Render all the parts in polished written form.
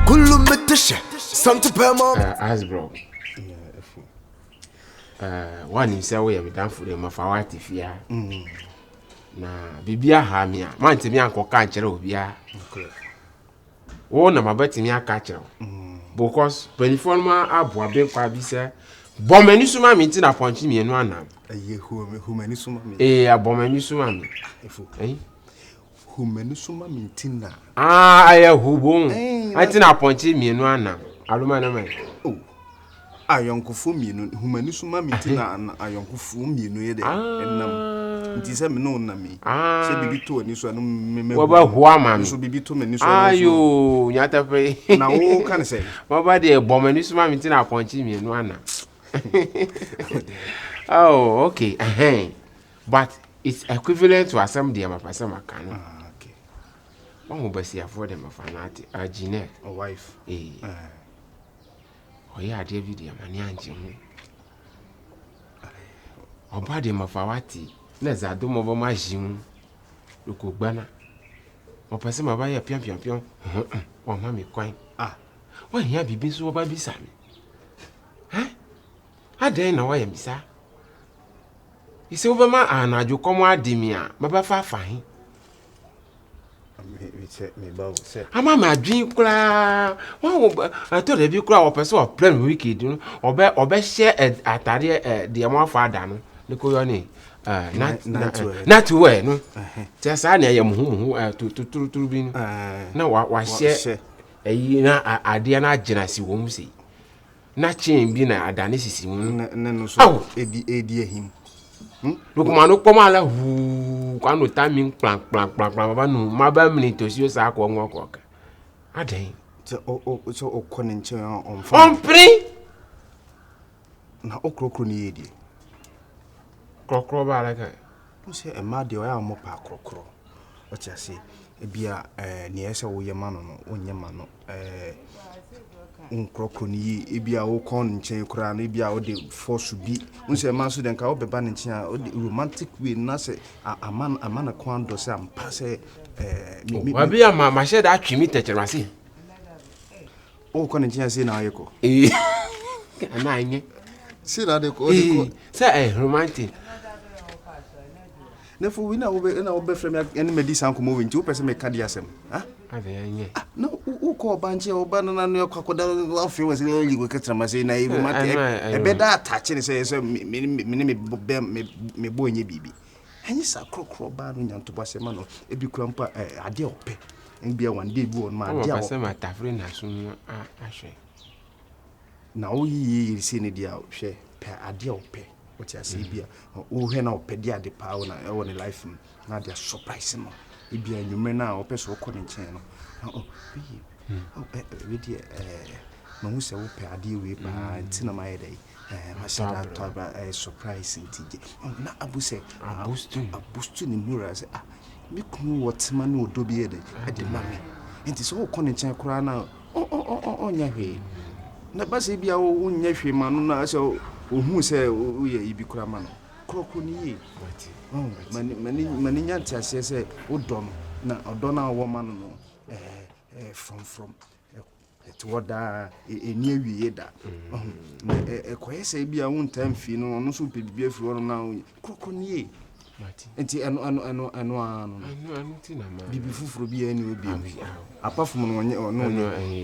كل متشة سنت بما Asbro. One in say we done for them of our tifia. Na bibia ha me a man temi ankoka nkyere obia. Wo na mabetimi aka kyere. Because penifon aboa be kwa bi se bomani suma mi ti na ponchi mienu anam. humani suma mi. Abomani suma mi. Humani suma mi tina. Aye hubon. Ati na ponchi mienu anam. Aluma na me. Ayonkofu mienu humani suma mi tina ayonkofu mienu ye de enam. Nti se me no na mi. Se bibi to ani so no me. Wo ba huwa ma mi. So bibi to me ni so. Ayo, nyata pe. Na wo kan say. Wo ba de bomani suma mi tina ponchi mienu anam. Oh, okay. But it's equivalent to assembly of a person. Okay. One will be here for them of a Jeanette, a wife. Oh, yeah, David, your money and Jim. Oh, body of our tea. Let's a dome over my Jim. Look, Banner. Or person of a pion. Oh, mammy, quite. Why, here be been so baby, Sammy? I dare know why I'm sir. It's over my Anna, you come out, Dimia, Baba fine. I'm a dream cry. I told you cry or person of plain wicked, or best share at the amount father, the Coyone. Not to wear, no. Just I am who to be. No, what share a year idea not generous, you won't see. Na chain bi na adanesi no so edi him look man okpoma la hu kwa no timing plan baba no ma ba minute so sa akọ nwa ọkọ adan so okọ nche on pri na okrokro ni yedi krokro ba la ka no se e ma de o ya mo pa krokro o ti ase e bia ne ese wo ye ma no onye ma no unkrokoni ebia wo kon nchen kura na ebia wo de force bi unse man so den ka wo beba nchen a wo de romantic way na se amana kwando se ampa se wa bia ma she da atwi mi techerase o kon nchen se na ayeko ana anye se na de ko se romantic na fu wina wo be frame any medicine ko mo we nti wo pese me ka dia asem anye no uko banche obana na no kwakoda afi we se li we ketra ma se na ibu mate e be da attach ni se me bo nye bibi anyi sa krokro ba no nyanto ba se ma no e bi kura mpa ade ope nbia wan dey bi on ma ade o se ma tafre na so ahwe na o yi se ne dia hwe pe ade ope o ti ase bia o hwe na ope dia de pa na e won life na dia surprise no e bia nwumre na o pe so ko ne nchen no we dear no se wo pe ade we pa ntina ma yedai ma sha da to ba surprise ntije na abuse abustu ni mura se me kunu wotima na odobi yedai ade mame nti so ko ne nchen kura na onya hwe na ba se bia wo nya hwe ma no na se ohu se wo ye ibi kura ma no kroko ni ye mani nyanti ase se odo no na odo na wo ma no from toward eni awie da na koyese bia won time fi no no so pedibia fi wono na krokoni enti eno ti na ma bibi fufuro bia eni obi apart from no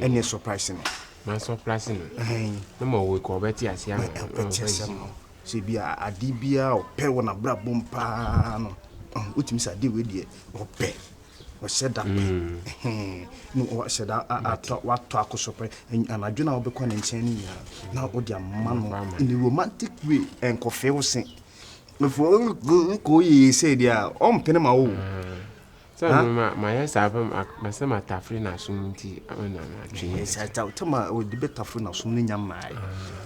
eni surprise no ma surprise no no mo we ko beti ase am se bia adi bia ope wona bra bompa no utimi sa de we de ope o sheda no o sheda ato wato akosopre anadwo na obekọ ne nchen ni na o dia mama in the romantic way enko feel sen before ko yi say dia o mpene ma wo so ma yes abam ma se ma tafri na sunti na twi yes ata utama o de betafri na sun nya mai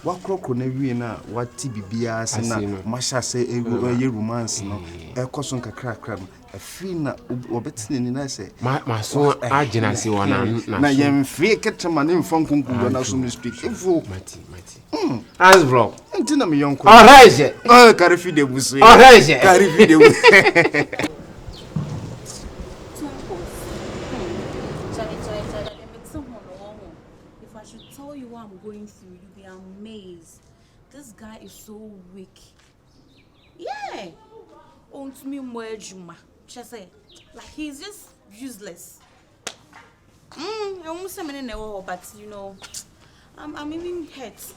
wa krokro na wie na wati bibia se na ma sha se ye romance no e koso kakra no afi na obetine ni na se ma so agina si wona na yemfi ketema ne mfa nkonkudo na sun street ifo mati as bro ntina me yonko alright karifi de busu alright karifi de If I should tell you what I'm going through, you'll be amazed. This guy is so weak. Yeah. On to me more Juma. Like he's just useless. I almost a minute now, but you know, I'm even hurt.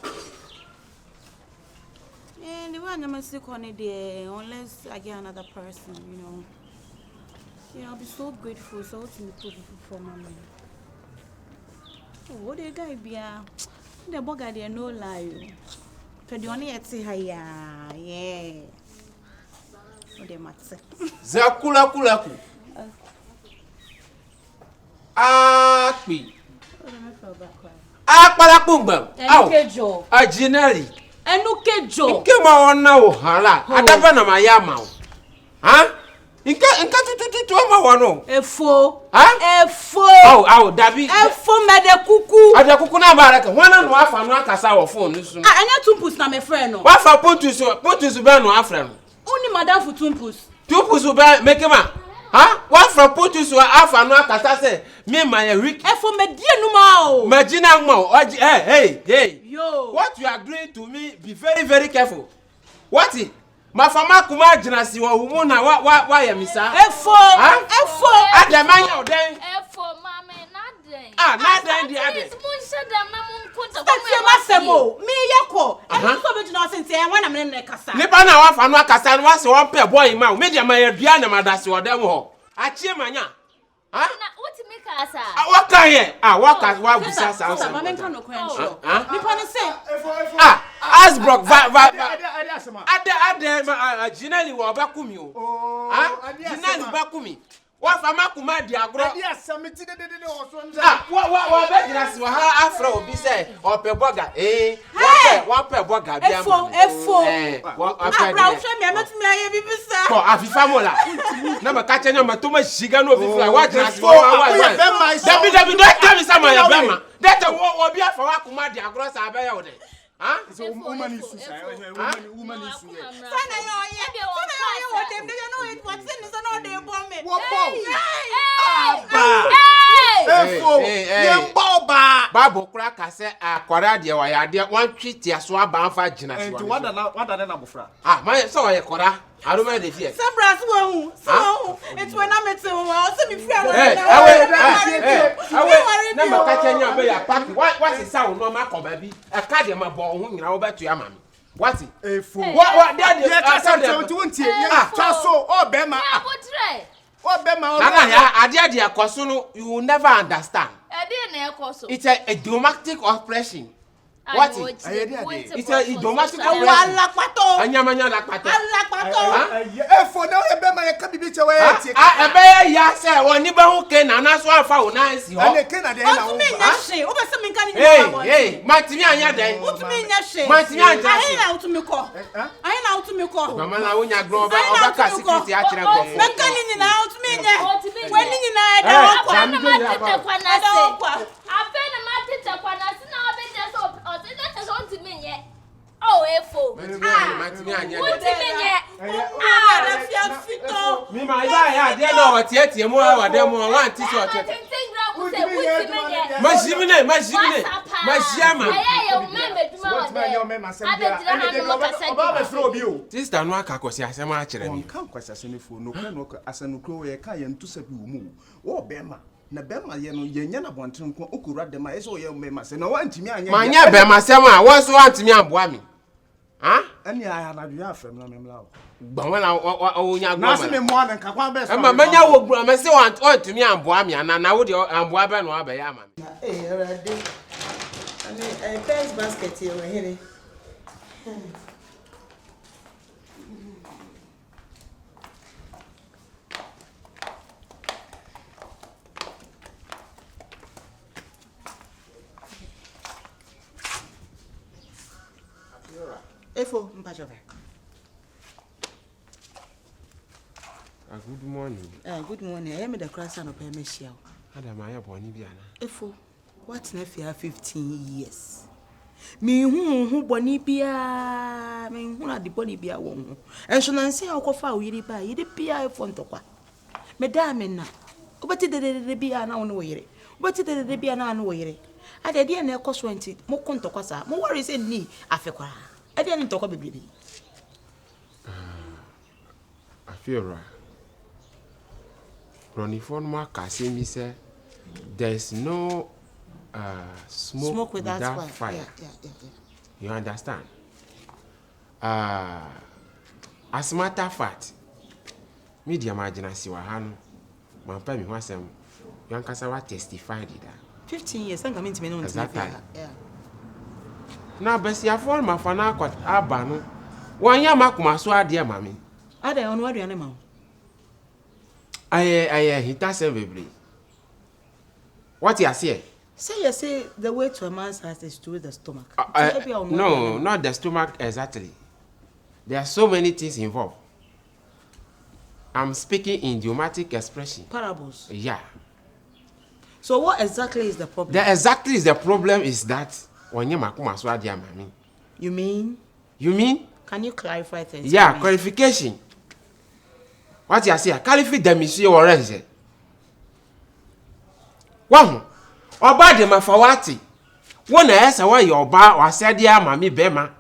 And the one I'm still on it there, unless I get another person, you know. Yeah, I'll be so grateful. So to me for my money. Oh, what the guy be the bugger there no lie. The only at say yeah. What the matter? Zakula. Akpi. Akpalakumba. Enukejo. Ajinali. Enukejo. Nkema wana ohala. Adaba na mayama. Ha? Nka tutu ama wano. Efo. Ha? Efo. Dabi. Efo medekuku. Adekuku na baraka. Wana no afa no akasa wo phone nusu. Anya tumpus na me friend no. Wafa pontus be no afra no. Oni madam for tumpus. Tumpus be mekema. Ha? Wafa pontus afa no akasa se me my week. Efo medie numa o. Magina mo. Hey. Yo. What you are doing to me, be very, very careful. What it? My fama kuma jinasi wa umuna wa ya misa. Efo. Ademanya oden. Efo mama not den. Not den the ade. Muncha dem na munkunta. Masemo. Me yako. So be na sense e wana me na kasa. Nipa na wa fa no akasa no wase won pe boy ma. Me dia ma ya dua na madase odem ho. Achie manya. Na what make asa? Waka here. Wa bisa sa. Mama nka no kwensho. Nipa ne say. Asbrock ade jinali wa bakumi o. Jinali bakumi. Wa fama kuma di agro. Ade asamiti de oso nza. Wa be jinasi wa ha afra obi say ope boga. Wa pe boga bia. Efo. Wa abra wo hwe me ametumi aye bibisa. Ko afifa mola. Na ma ka chenya ma to ma shiga no obi fly. Wa jinasi wa. Dabi don't tell me some ya bema. That obi afa wa kuma di agro sa abe ya ode. So woman is suicide. Woman is suicide. Sana yo what them they know it what sin is no dey bomb me. Hey. Bible kura ka se akwara de wa ya de wan twiti aso aba afa gina si wa. Enti wada na bofra. Man so wa ye kora. I don't mind the fear. Sabras wo so it's when I'm at home so me free na ma ka chenya be ya pack what is sound no ma ko ba bi e ka de ma bo ho nyina wo betu ya ma me what efo what dey you want here twa so o be ma na ade akoso no you will never understand. Na ekoso. It's a dramatic oppression. What it's a idiomatic alapato anyamanya alapato efo na e be ma ye ka bibi che we tie ebe ya se woni ba hu ke na na so afa wo na si ho ane ke na de na wo she o be se me nka ni nyama hey matimi anya den utumi nya she matimi anya ayi na utumi ko mama na wo nya gro oba ka security a kire go me nka ni nyina utumi nya wani nyina e da kwa na matete kwa na se afa na matete kwa na se na obeje so that's on to me yet. Oh, Efo. Matimi anya fito. Me ma ya de no what tie mu wa de mu wa anti so tie. Mashimine. Sister no aka kwesi asema a kire mi. Kan kwesi asenefo no kra no asenukro ye ka ye ntusa bi wo mu. Wo bema na bema ye no ye nya na bonten nko okura dem a eso ye mema se na wantimi anya. Manya bema sem a wo so wantimi aboa mi. Ani aya na dua afem na memla wo. Gbanwe na wo nya gbo. Na se me mo an nka kwa be so. Manya wo gbo me se wantimi aboa mi na wo de aboa be no abe ya ma mi. Erade. Ani first basket here we here. Efo mpachove. Good morning. Good morning. I am the class and pay me share. Ada ma ya boni bia na. Efo, what na fear 15 years. Me hu boni bia, me hu na di boni bia wo hu. Enso na nse akofa o yiri ba, yiri bia efo ntokwa. Me da me na. Obeti de bia na ono yere. Obeti de bia na ano yere. Ade de na ekoso enti mo konto kwasa. Mo worry say ni afekwa. Ade ni ntoko bebrebe. Afiora. Ronifon ma kasi mi say there's no smoke without fire. Yeah. You understand? As a matter of fact, media marginasi wa hanu. Mampa mi wasem. Yankasa wa testified that. 15 years, I'm coming to me no. Exactly. Yeah. Now, besi afọ ma fana kwat aba no. Wanya makuma so ade mami. Ade onu aduane ma. He does everybody. What you say? Say the way to a man's heart is through the stomach. No, not the stomach exactly. There are so many things involved. I'm speaking in idiomatic expression. Parables. Yeah. So what exactly is the problem? The problem is that when you makuma so ade mami. You mean? Can you clarify things? Yeah, clarification. What you say? Clarify the mission or else. One. Oba de mafawati. Wona esa wa ye oba wa sede amami bema.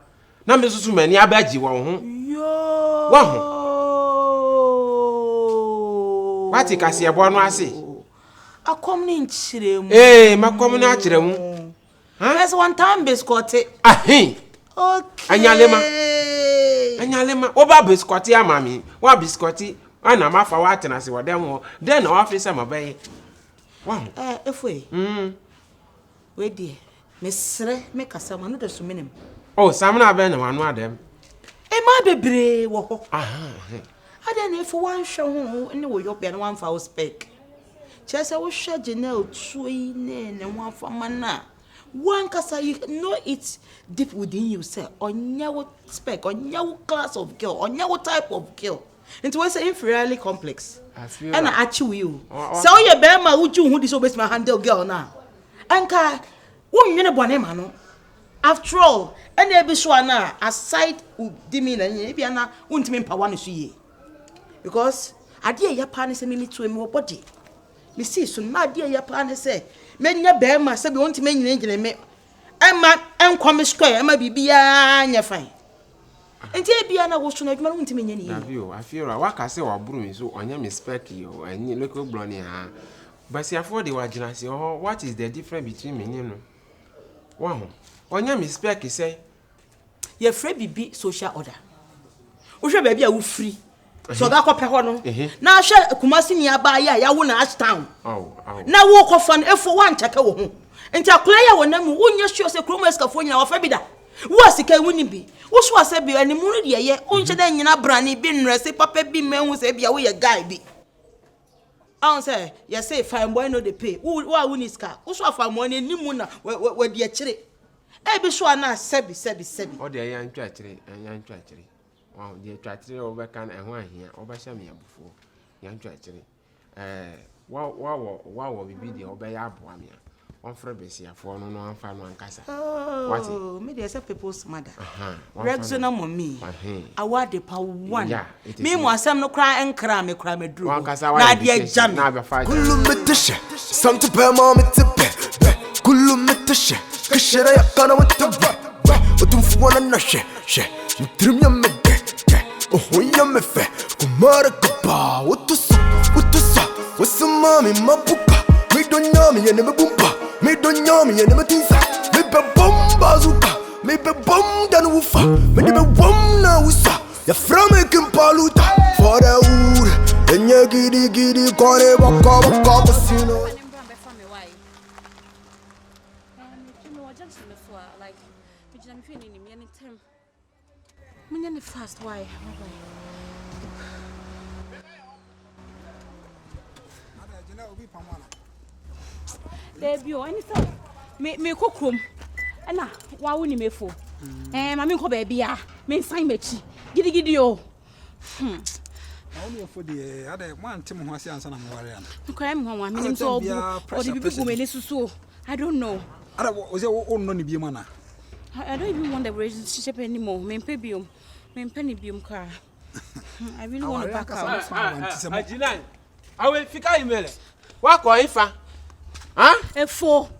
Na me susu mani abaji won ho. Yo. Wa ho. Wati kase ebo no ase. Akom ni nchiremu. Makom na chiremu. There's one time biscuit. Ahin. Okay. Anyalema. Oba biscuit amami. Wa biscuit ana mafawati na se wodem ho. Den na wa frisa mabaye. Wow. Efwe. We die. Mesre me kasa ma no da so menem. Oh, samna be na wanu adem. Ma bebre wo ho. Ada na efo wan hwe ho ne wo yobia na wan fa wo spec. Chese wo hwe Janelle tuoi ne wan fa mana. One kasa you know it deep within you say onya wo spec, onya wo class of girl, onya wo type of girl. Into we say inferiority complex. And I achieve you. So you bear my uju who this obey my handle girl now. Anka, won't you know Bonema? After all, any biswana aside Udimi and Yabiana won't mean Pawan see. Because I dear Japan is a minute to a more body. Me see, so my dear Japan say, many a bear must have want to make an angel and me. I'm come square, I might be beyond your fine. And Biana was to not want to mean any. I feel a waka say or broom so on your mistake you and you look blonde hair. But see, afford the waginasi, oh, what is the difference between me, you know? Wow, on your mistake, you say, you're afraid be social order. We shall be a free. So that copper one. Now, shall Kumasi nearby, ya won't ask town. Oh, now walk off on F for one check home. And tell Claire when them won't you show a chromas California or Fabida. What's the can winning be? What's was a be any moon ye? Unja then you know, brandy bin rest, papa be man was a be away a guy be. I say, you say, fine boy, no they pay. Why win his car? What's what for money? Nimuna, where the actually. Every swan now, Sebby. Oh, the young treachery and young treachery. Wow, the treachery over can and one here, over Shamia before. Young treachery. Wow, we be the obey Abuamia. One for Bessia for no one fan one casa. Oh, maybe as a people's mother. Rexona me. I want the power one. Meanwhile, some no cry and cram a crime a drew. One casa, Nadia Jam, never fight. Kulumetisha, some to pay mamma to pay. Kulumetisha, Kashara, Kana with the back. But don't for one and she. You trim your mid. Oh, when you're me fair. Kumara Kapa, what to say? What's the mommy, my poopa? Me don't know me and never boompa. Me don't know me and never tinsa. Me be bomb bazooka. Me be bomb dan woofa. Me be bomb na woosa. Ya from a kimpaluta. For the wood. And ya giddy, corner, waka, casino. Fast, why? There be anything. Me cook room. And now, why wouldn't me for? Mammy, go baby, me sign me. Giddy, oh. Only for the other one, Tim was answering. Crime, one, meaning so, or the people may listen so. I don't know. I was your own money be mana. I don't even want the relationship anymore. Me pay me penny bium car. I really want to back out. I will fika email. What call ifa? Huh? Efo.